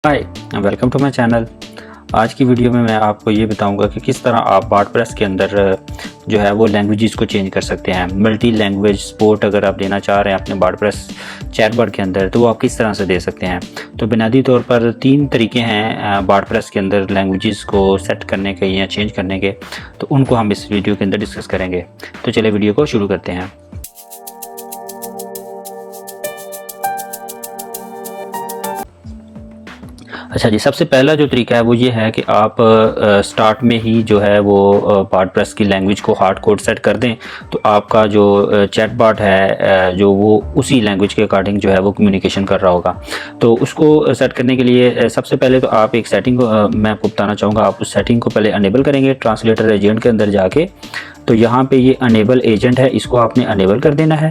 Hi, welcome to my channel. आज की video में मैं आपको ये बताऊंगा कि किस तरह आप वर्डप्रेस के अंदर जो है वो लैंग्वेजेस को चेंज कर सकते हैं। मल्टी लैंग्वेज सपोर्ट अगर आप देना चाह रहे हैं अपने वर्डप्रेस चैटबॉट के अंदर तो वो आप किस तरह से दे सकते हैं। तो बुनियादी तौर पर 3 तरीके हैं वर्डप्रेस के अंदर लैंग्वेजेस को सेट करने के या चेंज करने के, तो उनको हम इस वीडियो के अंदर डिस्कस करेंगे। तो चलिए वीडियो को शुरू करते हैं। अच्छा जी, सबसे पहला जो तरीका है वो ये है कि आप स्टार्ट में ही जो है वो वर्डप्रेस की लैंग्वेज को हार्ड कोड सेट कर दें, तो आपका जो चैटबॉट है जो वो उसी लैंग्वेज के अकॉर्डिंग जो है वो कम्युनिकेशन कर रहा होगा। तो उसको सेट करने के लिए सबसे पहले तो आप एक सेटिंग मैं आपको बताना चाहूँगा। आप उस सेटिंग को पहले अनेबल करेंगे ट्रांसलेटर एजेंट के अंदर जाके। तो यहाँ पे ये अनेबल एजेंट है, इसको आपने अनेबल कर देना है।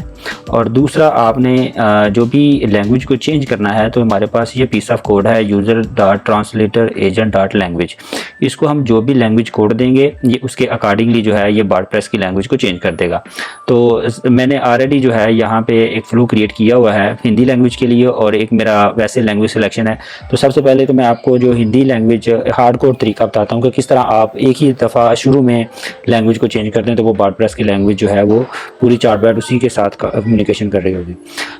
और दूसरा आपने जो भी लैंग्वेज को चेंज करना है, तो हमारे पास ये पीस ऑफ कोड है user.translator-agent.language। इसको हम जो भी लैंग्वेज कोड देंगे ये उसके अकॉर्डिंगली जो है ये वर्डप्रेस की लैंग्वेज को चेंज कर देगा। तो मैंने ऑलरेडी जो है यहाँ पे एक फ्लो क्रिएट किया हुआ है हिंदी लैंग्वेज के लिए और एक मेरा वैसे लैंग्वेज सिलेक्शन है। तो सबसे पहले तो मैं आपको जो हिंदी लैंग्वेज हार्ड कोड तरीका बताता हूँ कि किस तरह आप एक ही दफ़ा शुरू में लैंग्वेज को चेंज करते हैं तो वो वर्डप्रेस की लैंग्वेज जो है वो पूरी चैटबॉट उसी के साथ कम्युनिकेशन कर रही होगी।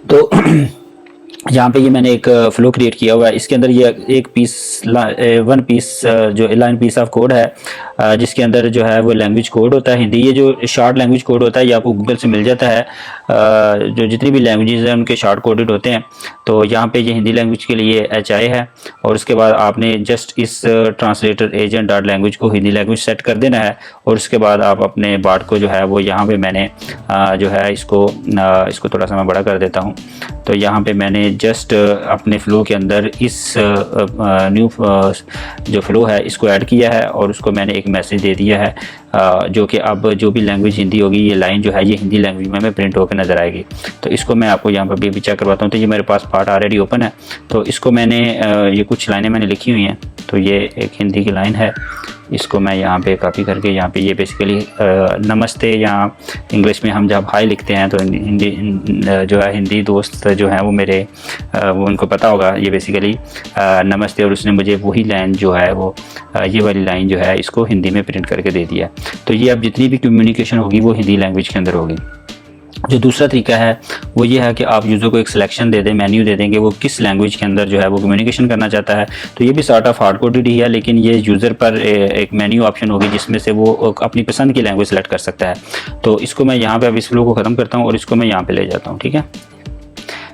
तो यहाँ पे ये मैंने एक फ्लो क्रिएट किया हुआ है। इसके अंदर ये एक वन पीस जो लाइन पीस ऑफ कोड है जिसके अंदर जो है वो लैंग्वेज कोड होता है हिंदी। ये जो शॉर्ट लैंग्वेज कोड होता है ये आपको गूगल से मिल जाता है। जो जितनी भी लैंग्वेजेस हैं उनके शॉर्ट कोडेड होते हैं। तो यहाँ पे ये हिंदी लैंग्वेज के लिए HI है और उसके बाद आपने जस्ट इस ट्रांसलेटर एजेंट डॉट लैंग्वेज को हिंदी लैंग्वेज सेट कर देना है। और उसके बाद आप अपने बार्ड को जो है वो यहाँ पे मैंने जो है इसको थोड़ा सा मैं बड़ा कर देता हूँ। तो यहाँ पे मैंने जस्ट अपने फ़्लो के अंदर इस न्यू जो फ़्लो है इसको ऐड किया है और उसको मैंने एक मैसेज दे दिया है जो कि अब जो भी लैंग्वेज हिंदी होगी ये लाइन जो है ये हिंदी लैंग्वेज में प्रिंट होकर नज़र आएगी। तो इसको मैं आपको यहाँ पर भी चेक करवाता हूँ। तो ये मेरे पास पार्ट ऑलरेडी ओपन है। तो इसको मैंने ये कुछ लाइनें मैंने लिखी हुई हैं। तो ये एक हिंदी की लाइन है, इसको मैं यहाँ पे कॉपी करके यहाँ पे ये बेसिकली नमस्ते या इंग्लिश में हम जब हाय लिखते हैं तो हिंदी जो है हिंदी दोस्त जो है वो मेरे वो उनको पता होगा ये बेसिकली नमस्ते। और उसने मुझे वही लाइन जो है वो ये वाली लाइन जो है इसको हिंदी में प्रिंट करके दे दिया। तो ये अब जितनी भी कम्युनिकेशन होगी वो हिंदी लैंग्वेज के अंदर होगी। जो दूसरा तरीका है वो ये है कि आप यूज़र को एक सिलेक्शन दे दें, मेन्यू दे देंगे वो किस लैंग्वेज के अंदर जो है वो कम्युनिकेशन करना चाहता है। तो ये भी सॉर्ट ऑफ हार्ड कोडेड ही है, लेकिन ये यूज़र पर एक मेन्यू ऑप्शन होगी जिसमें से वो अपनी पसंद की लैंग्वेज सेलेक्ट कर सकता है। तो इसको मैं यहाँ पे अब इस फ्लो को ख़त्म करता हूँ और इसको मैं यहाँ पे ले जाता हूँ, ठीक है।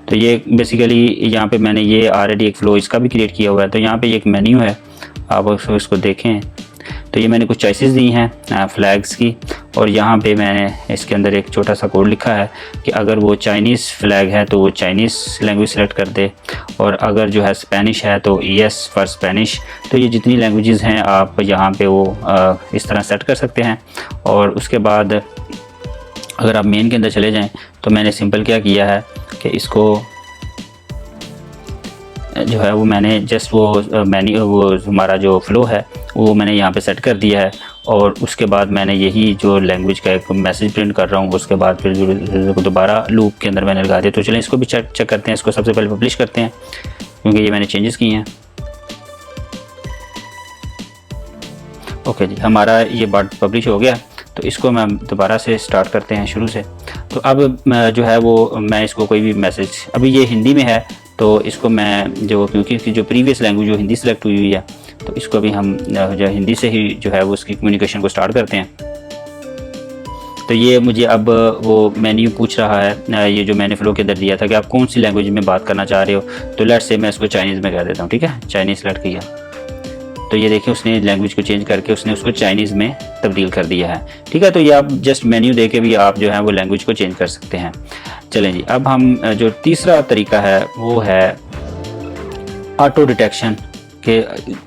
तो ये बेसिकली यहाँ पे मैंने ये ऑलरेडी एक फ़्लो इसका भी क्रिएट किया हुआ है। तो यहाँ पे एक मेन्यू है, आप इसको देखें। तो ये मैंने कुछ चॉइसेस दी हैं फ्लैग्स की और यहाँ पे मैंने इसके अंदर एक छोटा सा कोड लिखा है कि अगर वो चाइनीज़ फ्लैग है तो वो चाइनीज़ लैंग्वेज सेलेक्ट कर दे, और अगर जो है स्पेनिश है तो ES फॉर स्पेनिश। तो ये जितनी लैंग्वेजेस हैं आप यहाँ पे वो इस तरह सेट कर सकते हैं। और उसके बाद अगर आप मेन के अंदर चले जाएँ तो मैंने सिंपल क्या किया है कि इसको जो है वो मैंने जस्ट वो मेन्यू वो हमारा जो फ़्लो है वो मैंने यहाँ पे सेट कर दिया है। और उसके बाद मैंने यही जो लैंग्वेज का एक मैसेज प्रिंट कर रहा हूँ उसके बाद फिर दोबारा लूप के अंदर मैंने लगा दिया। तो चलें इसको भी चेक करते हैं। इसको सबसे पहले पब्लिश करते हैं क्योंकि ये मैंने चेंजेस किए हैं। ओके जी, हमारा ये वर्ड पब्लिश हो गया। तो इसको मैं दोबारा से स्टार्ट करते हैं शुरू से। तो अब जो है वो मैं इसको कोई भी मैसेज, अभी ये हिंदी में है तो इसको मैं जो क्योंकि जो प्रीवियस लैंग्वेज जो हिंदी सेलेक्ट हुई है तो इसको भी हम जो हिंदी से ही जो है वो उसकी कम्युनिकेशन को स्टार्ट करते हैं। तो ये मुझे अब वो मेन्यू पूछ रहा है ये जो मैंने फ्लो के अंदर दिया था कि आप कौन सी लैंग्वेज में बात करना चाह रहे हो। तो लेट्स से मैं इसको चाइनीज़ में कह देता हूँ, ठीक है। चाइनीज़ सेलेक्ट किया तो ये देखिए उसने लैंग्वेज को चेंज करके उसने उसको चाइनीज़ में तब्दील कर दिया है, ठीक है। तो ये आप जस्ट मेन्यू दे के भी आप जो है वो लैंग्वेज को चेंज कर सकते हैं। चलें जी, अब हम जो तीसरा तरीका है वो है ऑटो डिटेक्शन के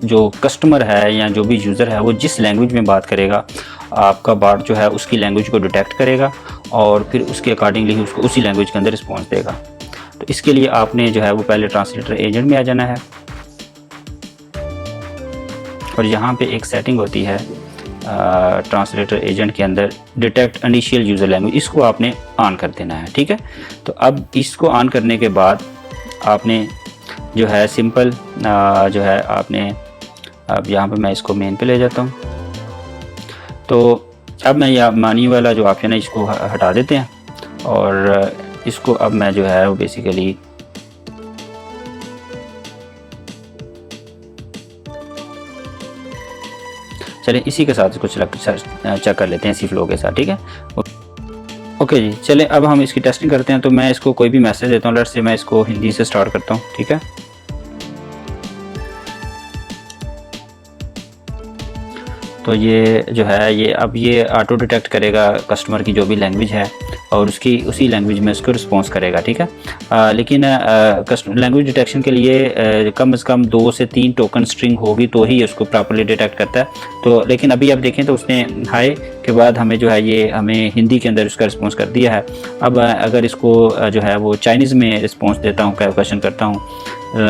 जो कस्टमर है या जो भी यूज़र है वो जिस लैंग्वेज में बात करेगा आपका बॉट जो है उसकी लैंग्वेज को डिटेक्ट करेगा और फिर उसके अकॉर्डिंगली ही उसको उसी लैंग्वेज के अंदर रिस्पॉन्स देगा। तो इसके लिए आपने जो है वो पहले ट्रांसलेटर एजेंट में आ जाना है और यहाँ पे एक सेटिंग होती है ट्रांसलेटर एजेंट के अंदर डिटेक्ट इनिशियल यूज़र लैंग्वेज, इसको आपने ऑन कर देना है, ठीक है। तो अब इसको ऑन करने के बाद आपने जो है सिंपल जो है आपने, अब यहाँ पे मैं इसको मेन पे ले जाता हूँ। तो अब मैं यह मानी वाला जो ऑप्शन है इसको हटा देते हैं, और इसको अब मैं जो है वो बेसिकली चलिए इसी के साथ इसको चेक कर लेते हैं इसी फ्लो के साथ, ठीक है। ओके जी, चले अब हम इसकी टेस्टिंग करते हैं। तो मैं इसको कोई भी मैसेज देता हूँ, लेट्स से मैं इसको हिंदी से स्टार्ट करता हूँ, ठीक है। तो ये जो है ये अब ये ऑटो डिटेक्ट करेगा कस्टमर की जो भी लैंग्वेज है, और उसी लैंग्वेज में उसको रिस्पॉन्स करेगा, ठीक है। लेकिन लैंग्वेज डिटेक्शन के लिए कम से कम 2 से 3 टोकन स्ट्रिंग होगी तो ही उसको प्रॉपर्ली डिटेक्ट करता है। तो लेकिन अभी आप देखें तो उसने हाय के बाद हमें जो है ये हमें हिंदी के अंदर उसका रिस्पॉन्स कर दिया है। अब अगर इसको जो है वो चाइनीज़ में रिस्पॉन्स देता हूँ, क्वेश्चन करता हूँ,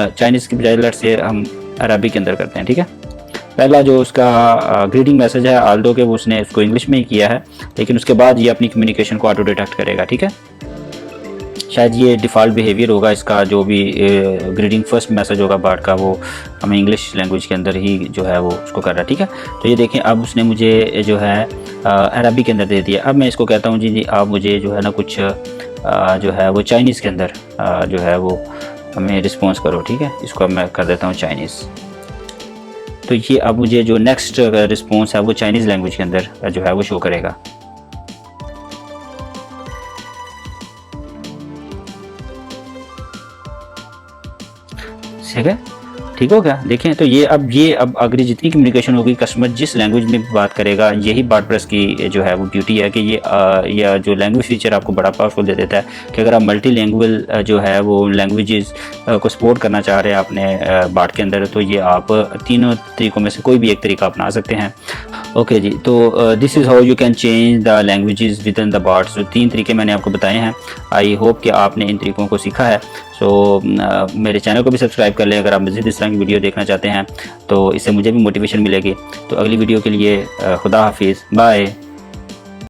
चाइनीज़ की बजाय लेट से हम अरबी के अंदर करते हैं, ठीक है। पहला जो उसका ग्रीटिंग मैसेज है आल्दो के, वो उसने उसको इंग्लिश में ही किया है, लेकिन उसके बाद ये अपनी कम्युनिकेशन को ऑटो डिटेक्ट करेगा, ठीक है। शायद ये डिफ़ॉल्ट बिहेवियर होगा इसका, जो भी ग्रीटिंग फर्स्ट मैसेज होगा बार्ड का वो हमें इंग्लिश लैंग्वेज के अंदर ही जो है वो उसको कर रहा है, ठीक है। तो ये देखें अब उसने मुझे जो है अरबी के अंदर दे दिया। अब मैं इसको कहता हूँ जी आप मुझे जो है ना कुछ जो है वो चाइनीज़ के अंदर जो है वो हमें रिस्पॉन्स करो, ठीक है। इसको अब मैं कर देता हूँ चाइनीज़। तो ये अब मुझे जो नेक्स्ट रिस्पॉन्स है वो चाइनीज़ लैंग्वेज के अंदर जो है वो शो करेगा। ठीक है, ठीक हो गया। देखें तो ये अब अगर जितनी कम्युनिकेशन होगी कस्टमर जिस लैंग्वेज में बात करेगा, यही वर्डप्रेस की जो है वो ब्यूटी है कि ये जो लैंग्वेज फीचर आपको बड़ा पावरफुल दे देता है कि अगर आप मल्टी लैंग्वेज जो है वो लैंग्वेजेस को सपोर्ट करना चाह रहे हैं अपने बार्ड के अंदर, तो ये आप तीनों तरीक़ों में से कोई भी एक तरीका अपना सकते हैं। ओके जी, तो this is how you can change the languages with in the birds. जो 3 तरीके मैंने आपको बताए हैं, आई होप कि आपने इन तरीक़ों को सीखा है। सो मेरे चैनल को भी सब्सक्राइब कर लें अगर आप मज़ीद इस तरह की वीडियो देखना चाहते हैं, तो इससे मुझे भी मोटिवेशन मिलेगी। तो अगली वीडियो के लिए खुदा हाफिज़, बाय।